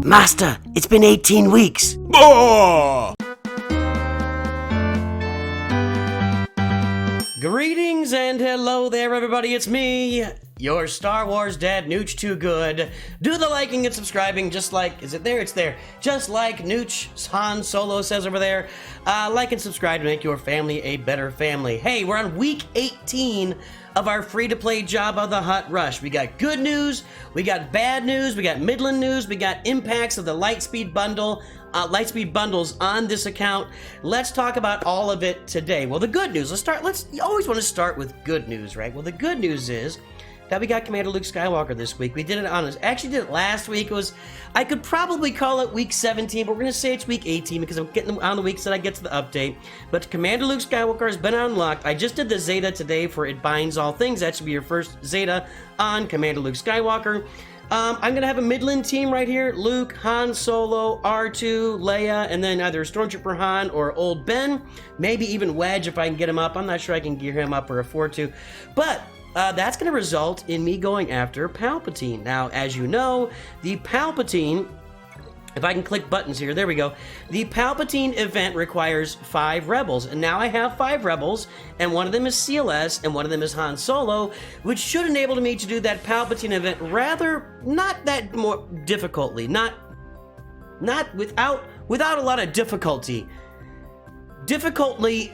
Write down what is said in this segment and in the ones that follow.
Master, it's been 18 weeks. Oh! Greetings and hello there, everybody. It's me, your Star Wars dad, Nooch Too Good. Do the liking and subscribing, just like, is it there? It's there. Just like Nooch Han Solo says over there. Like and subscribe to make your family a better family. Hey, we're on week 18 of our free-to-play Jabba the Hutt rush. We got good news, we got bad news, we got Midland news, we got impacts of the Lightspeed bundle, Lightspeed bundles on this account. Let's talk about all of it today. Well, the good news, you always want to start with good news, right? Well, the good news is that we got Commander Luke Skywalker this week. We did it actually did it last week. I could probably call it week 17, but we're going to say it's week 18 because I'm getting on the weeks that I get to the update. But Commander Luke Skywalker has been unlocked. I just did the Zeta today for It Binds All Things. That should be your first Zeta on Commander Luke Skywalker. I'm going to have a Midland team right here. Luke, Han Solo, R2, Leia, and then either Stormtrooper Han or Old Ben. Maybe even Wedge if I can get him up. I'm not sure I can gear him up or afford to. But that's going to result in me going after Palpatine. Now, as you know, the Palpatine, if I can click buttons here, there we go. The Palpatine event requires 5 rebels, and now I have 5 rebels, and one of them is CLS, and one of them is Han Solo, which should enable me to do that Palpatine event rather, not that more difficultly, not without a lot of difficulty. Difficultly,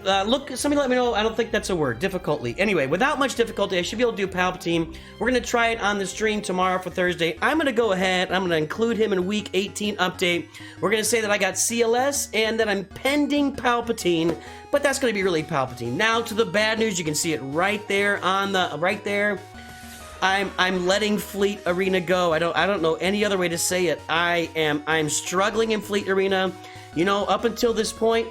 somebody let me know, I don't think that's a word, difficultly. Anyway, without much difficulty, I should be able to do Palpatine. We're going to try it on the stream tomorrow for Thursday. I'm going to go ahead, I'm going to include him in week 18 update. We're going to say that I got CLS and that I'm pending Palpatine, but that's going to be really Palpatine. Now to the bad news, you can see it right there right there. I'm letting Fleet Arena go. I don't know any other way to say it. I'm struggling in Fleet Arena. You know, up until this point,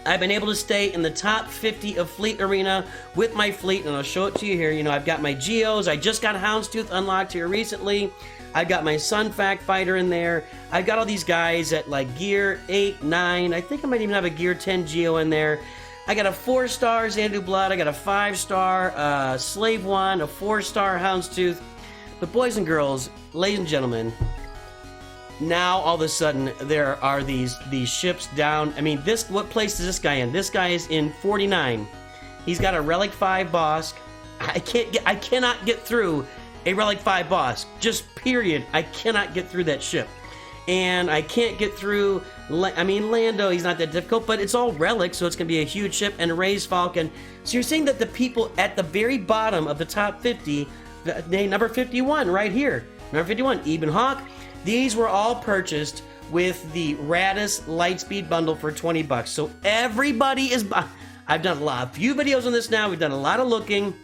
I've been able to stay in the top 50 of Fleet Arena with my fleet, and I'll show it to you here. You know, I've got my Geos. I just got Houndstooth unlocked here recently. I've got my Sunfac fighter in there. I've got all these guys at like gear 8, 9. I think I might even have a gear 10 Geo in there. I got a 4-star Xandu Blood. I got a 5-star Slave One, a 4-star Houndstooth. But boys and girls, ladies and gentlemen, now all of a sudden there are these ships down. I mean, what place is this guy in? This guy is in 49. He's got a Relic 5 Bosk. I cannot get through a Relic 5 Bosk. Just period. I cannot get through that ship. And I can't get through, I mean, Lando, he's not that difficult, but it's all relics, so it's going to be a huge ship, and Rey's Falcon. So you're saying that the people at the very bottom of the top 50, number 51 right here, number 51, Eben Hawk, these were all purchased with the Radis Lightspeed bundle for 20 bucks. So everybody is I've done a few videos on this now. We've done a lot of looking.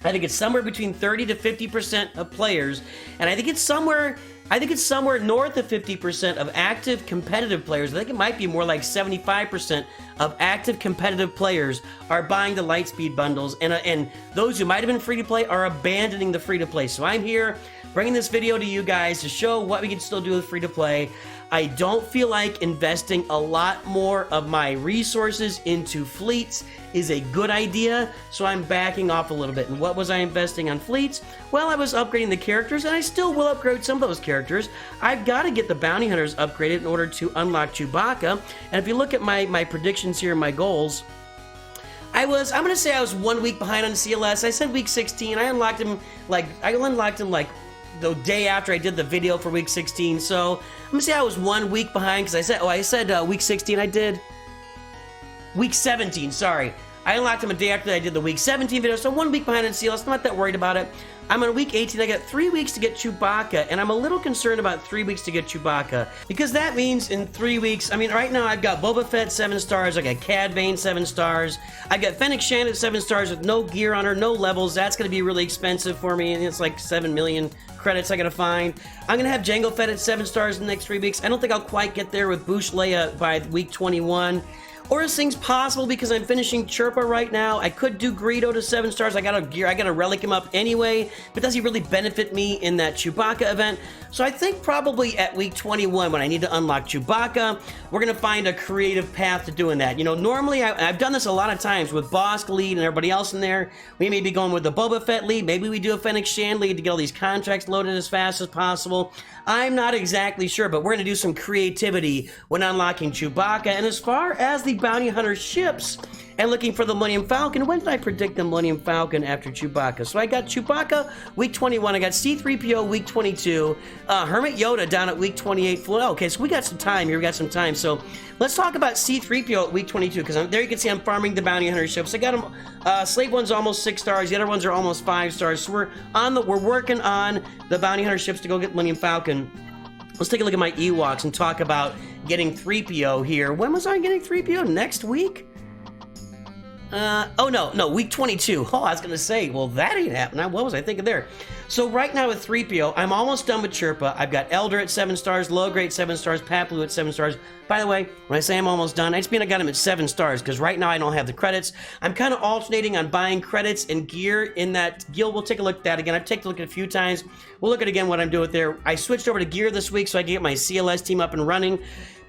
I think it's somewhere between 30 to 50% of players, and I think it's somewhere north of 50% of active competitive players. I think it might be more like 75% of active competitive players are buying the Lightspeed bundles, and those who might have been free to play are abandoning the free to play. So I'm here bringing this video to you guys to show what we can still do with free to play. I don't feel like investing a lot more of my resources into fleets is a good idea, so I'm backing off a little bit. And what was I investing on fleets? Well, I was upgrading the characters, and I still will upgrade some of those characters. I've got to get the bounty hunters upgraded in order to unlock Chewbacca. And if you look at my predictions here, my goals, I'm going to say I was 1 week behind on CLS. I said week 16. I unlocked him like the day after I did the video for week 16. So I'm gonna say I was 1 week behind because I said week 16. I did week 17. Sorry, I unlocked him a day after I did the week 17 video. So 1 week behind on CLS. I'm not that worried about it. I'm on week 18. I got 3 weeks to get Chewbacca, and I'm a little concerned about 3 weeks to get Chewbacca because that means in 3 weeks. I mean, right now I've got Boba Fett 7 stars. I got Cad Bane 7 stars. I got Fennec Shand at 7 stars with no gear on her, no levels. That's gonna be really expensive for me, and it's like 7 million credits I gotta find. I'm gonna have Jango Fett at 7 stars in the next 3 weeks. I don't think I'll quite get there with Bouche Leia by week 21. Or is things possible because I'm finishing Chirpa right now? I could do Greedo to 7 stars. I gotta relic him up anyway, but does he really benefit me in that Chewbacca event? So I think probably at week 21 when I need to unlock Chewbacca, we're gonna find a creative path to doing that. You know, normally I've done this a lot of times with Bosk lead and everybody else in there. We may be going with the Boba Fett lead. Maybe we do a Fennec Shan lead to get all these contracts loaded as fast as possible. I'm not exactly sure, but we're gonna do some creativity when unlocking Chewbacca. And as far as the Bounty Hunter ships and looking for the Millennium Falcon, when did I predict the Millennium Falcon after Chewbacca? So I got Chewbacca week 21, I got C-3PO week 22, Hermit Yoda down at week 28. Okay, so we got some time here, we got some time. So let's talk about C-3PO at week 22, because there you can see I'm farming the Bounty Hunter ships. I got them, Slave one's almost 6 stars, the other ones are almost 5 stars. So we're working on the Bounty Hunter ships to go get Millennium Falcon. Let's take a look at my Ewoks and talk about getting 3PO here. When was I getting 3PO? Next week? Oh no, week 22. Oh, I was gonna say, well, that ain't happening. What was I thinking there? So right now with 3PO, I'm almost done with Chirpa. I've got Elder at 7 stars, Logray 7 stars, Paplu at 7 stars. By the way, when I say I'm almost done, I just mean I got him at 7 stars, because right now I don't have the credits. I'm kind of alternating on buying credits and gear in that guild. We'll take a look at that again. I've taken a look at it a few times. We'll look at again what I'm doing there. I switched over to gear this week so I can get my CLS team up and running.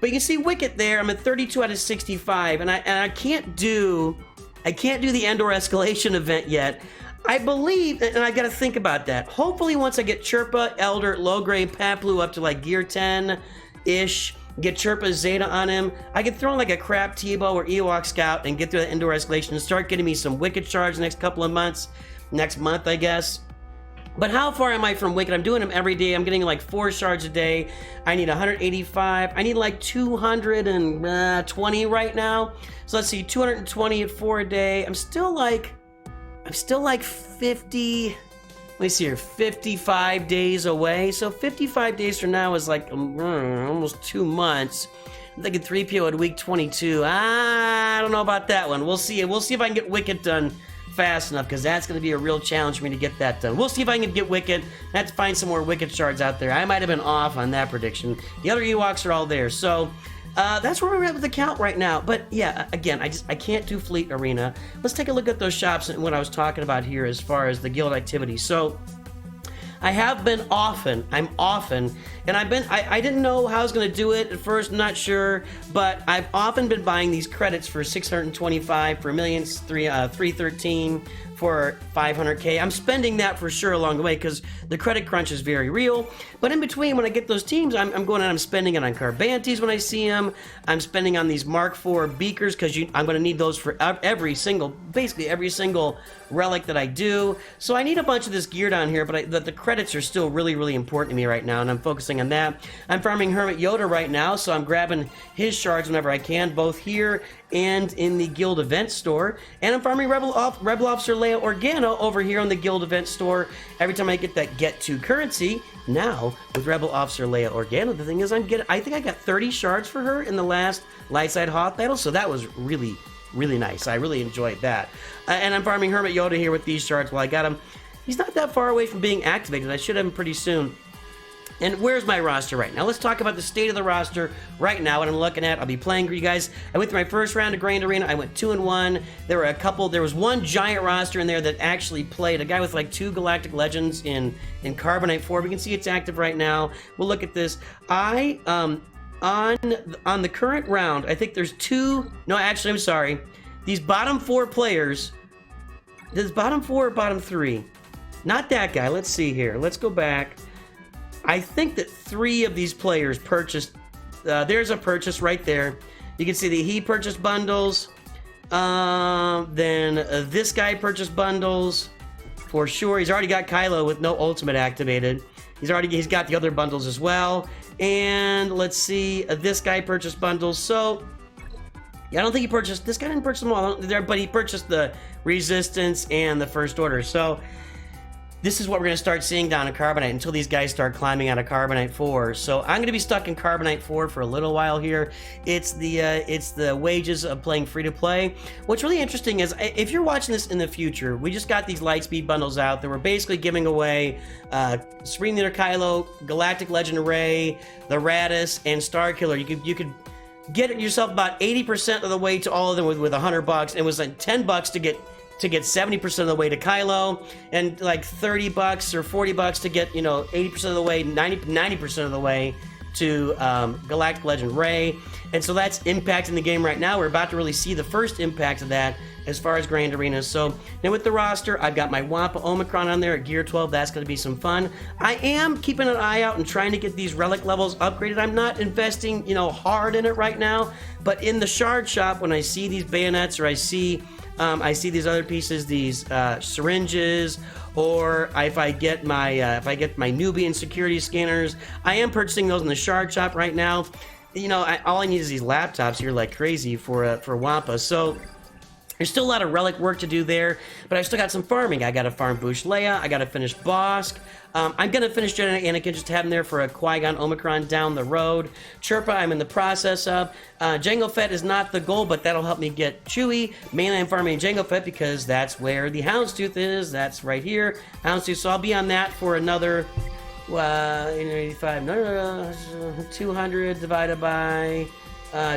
But you can see Wicket there. I'm at 32 out of 65, and I can't do the Endor escalation event yet. I believe, and I got to think about that. Hopefully once I get Chirpa, Elder, Logray, Paplu up to like gear 10-ish, get Chirpa Zeta on him, I can throw in like a crap Tebow or Ewok Scout and get through the Endor escalation and start getting me some Wicket shards the next couple of months. Next month, I guess. But how far am I from Wicket? I'm doing them every day. I'm getting like 4 shards a day. I need 185. I need like 220 right now. So let's see, 220 at 4 a day. I'm still like 50, let me see here, 55 days away. So 55 days from now is like almost 2 months. I'm thinking 3PO at week 22. I don't know about that one. We'll see. We'll see if I can get Wicket done fast enough, because that's going to be a real challenge for me to get that done. We'll see if I can get Wicket. I have to find some more Wicket shards out there. I might have been off on that prediction. The other Ewoks are all there. So that's where we're at with the count right now. But yeah, again, I can't do Fleet Arena. Let's take a look at those shops and what I was talking about here as far as the guild activity. So I have been often, and I didn't know how I was going to do it at first, I'm not sure, but I've often been buying these credits for 625, for millions, 313, for 500k. I'm spending that for sure along the way, because the credit crunch is very real. But in between, when I get those teams, I'm going and I'm spending it on Carbantes when I see them. I'm spending on these Mark IV beakers, because I'm going to need those for basically every single relic that I do. So I need a bunch of this gear down here, but the credits are still really, really important to me right now, and I'm focusing on that. I'm farming Hermit Yoda right now, so I'm grabbing his shards whenever I can, both here and in the guild event store. And I'm farming Rebel Officer Leia Organa over here on the guild event store. Every time I get that get to currency, now with Rebel Officer Leia Organa, the thing is I think I got 30 shards for her in the last Lightside Hoth battle, so that was really, really nice. I really enjoyed that. And I'm farming Hermit Yoda here with these shards while I got him. He's not that far away from being activated. I should have him pretty soon. And where's my roster right now? Let's talk about the state of the roster right now, what I'm looking at. I'll be playing for you guys. I went through my first round of Grand Arena. I went 2-1. There was one giant roster in there that actually played. A guy with like 2 Galactic Legends in Carbonite 4. We can see it's active right now. We'll look at this. On the current round, I think there's 2. No, actually, I'm sorry. These bottom 4 players. This bottom 4 or bottom 3? Not that guy. Let's see here. Let's go back. I think that 3 of these players purchased. There's a purchase right there. You can see that he purchased bundles. Then this guy purchased bundles for sure. He's already got Kylo with no ultimate activated. He's got the other bundles as well. And let's see, this guy purchased bundles. So yeah, I don't think he purchased. This guy didn't purchase them all there, but he purchased the Resistance and the First Order. So this is what we're going to start seeing down in Carbonite until these guys start climbing out of Carbonite 4. So I'm going to be stuck in Carbonite 4 for a little while here. It's the wages of playing free-to-play. What's really interesting is, if you're watching this in the future, we just got these Lightspeed bundles out that we're basically giving away Supreme Leader Kylo, Galactic Legend Array, the Radis, and Starkiller. You could get yourself about 80% of the way to all of them with $100. It was like $10 to get 70% of the way to Kylo, and like $30 or $40 to get 80% of the way, 90% of the way to Galactic Legend Rey. And so that's impacting the game right now. We're about to really see the first impact of that as far as Grand Arenas. So now with the roster, I've got my Wampa Omicron on there at Gear 12. That's going to be some fun. I am keeping an eye out and trying to get these relic levels upgraded. I'm not investing, hard in it right now. But in the shard shop, when I see these bayonets or I see these other pieces, these syringes, or if I get my Nubian security scanners, I am purchasing those in the shard shop right now. All I need is these laptops here like crazy for Wampa. So there's still a lot of relic work to do there, but I still got some farming. I got to farm Boushh Leia. I got to finish Bosk. I'm going to finish Jedi Anakin just to have him there for a Qui-Gon Omicron down the road. Chirpa, I'm in the process of. Jango Fett is not the goal, but that'll help me get Chewie. Mainly I'm farming Jango Fett because that's where the Houndstooth is. That's right here, Houndstooth. So I'll be on that for another 200 divided by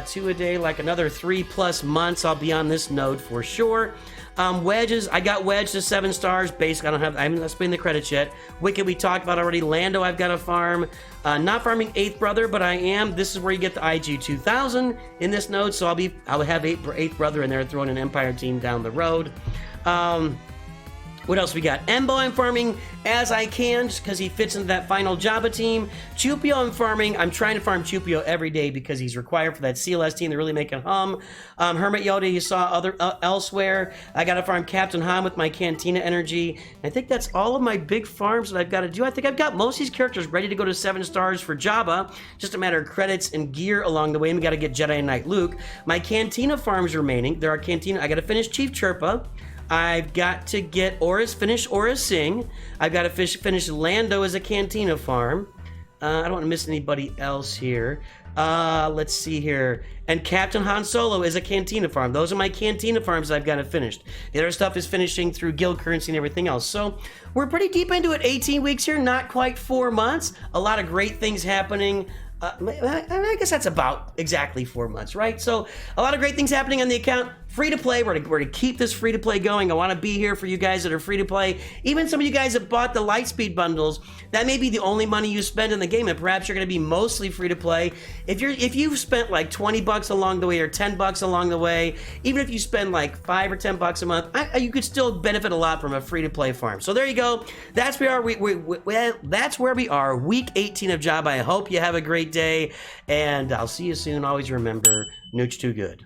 2 a day, like another 3+ months. I'll be on this node for sure. Wedges, I got Wedge to 7 stars. Basic, I'm not spending the credits yet. Wicked, we talked about already. Lando, I've got to farm. Not farming 8th Brother, but I am. This is where you get the IG 2000 in this node, so I'll have 8th Brother in there, throwing an Empire team down the road. What else we got? Embo I'm farming as I can, just because he fits into that final Jabba team. Chupio I'm farming. I'm trying to farm Chupio every day because he's required for that CLS team to really make it hum. Hermit Yoda you saw elsewhere. I got to farm Captain Han with my Cantina energy. I think that's all of my big farms that I've got to do. I think I've got most of these characters ready to go to 7 stars for Jabba. Just a matter of credits and gear along the way. And we got to get Jedi Knight Luke. My Cantina farms remaining. There are Cantina. I got to finish Chief Chirpa. I've got to finish Aura Singh. I've got to finish Lando as a Cantina farm. I don't want to miss anybody else here. Let's see here. And Captain Han Solo is a Cantina farm. Those are my Cantina farms I've got to finish. The other stuff is finishing through guild currency and everything else. So we're pretty deep into it. 18 weeks here, not quite 4 months. A lot of great things happening. I guess that's about exactly 4 months, right? So a lot of great things happening on the account. Free to play. We're to keep this free to play going. I want to be here for you guys that are free to play. Even some of you guys that bought the Lightspeed bundles, that may be the only money you spend in the game, and perhaps you're going to be mostly free to play. If you've spent like $20 along the way or $10 along the way, even if you spend like $5 or $10 a month, you could still benefit a lot from a free to play farm. So there you go. That's where we are. That's where we are. Week 18 of Jabba. I hope you have a great day, and I'll see you soon. Always remember, Nooch too good.